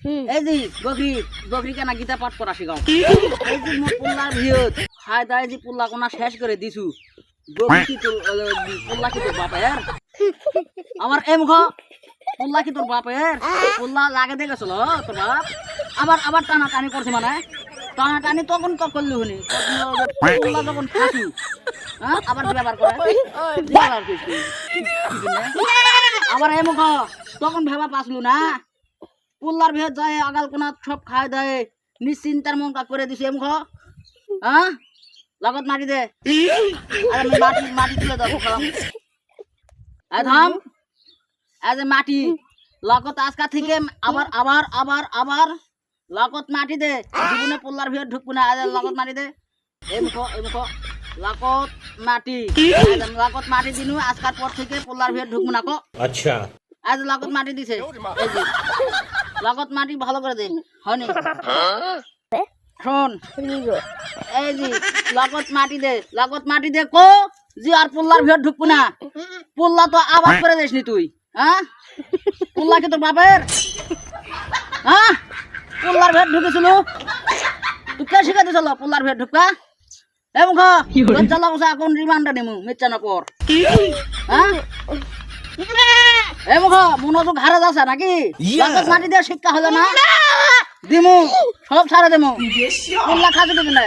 এই যে বকরি বকরি কেনা গীতা পাঠ করা শিখাও এই যে পুল্লার ভিয়ত খায় দায় যে পুল্লা কোনা শেষ করে দিছু বকরি কি তোর পুল্লা কি তোর বাপের আমার এমখ পুল্লা কি তোর বাপের পুল্লা লাগে দেখেছিল তোর বাপ আবার আবার টানা টানি করছে মানে টানা টানি তখন তো করলি হুনি পুল্লা যখন খাসু হ্যাঁ আবার ব্যবহার করে ব্যবহার করছি আবার এমখ তখন ভেবা পাসলু না পুল্লার ভেদ যায় আগাল কোনা সব খায় দেয় নিশ্চিন্তার মনটা করে দিছে এমখ হ্যাঁ লগত মাটি দে আর আমি মাটি মাটি তুলে দেবো খাম থাম আজ মাটি লগত আজকা থেকে আবার আবার আবার আবার লগত মাটি দে জীবনে পুল্লার ভেদ ঢুকবো না আজ লগত মাটি দে এমখ লগত মাটি লগত মাটি দিনু আজকার পর থেকে পুল্লার ভেদ ঢুকবো না কো আচ্ছা আজ লগত মাটি দিছে এই যে লগত মাটি ভালো করে দে হয়নি শোন এই যে লগত মাটি দে কো জি আর পুল্লার ভেদ ঢুকবো না পুল্লা তো আবাদ করে দিসনি তুই হ্যাঁ পুল্লা কি তোর বাপের হ্যাঁ পুল্লার ভেদ ঢুকেছিল তুই কে শিখা দিছিল পুল্লার ভেদ ঢুকা এমন চালা বসে এখন রিমান্ডার নেমু মিচ্ছা না পর হ্যাঁ এমন মনোযোগ হারা যাচ্ছে নাকি মাটি দিয়ে শিক্ষা হলো না দিমু সব ছাড়া দেমু পুল্লা খাতে দেবে না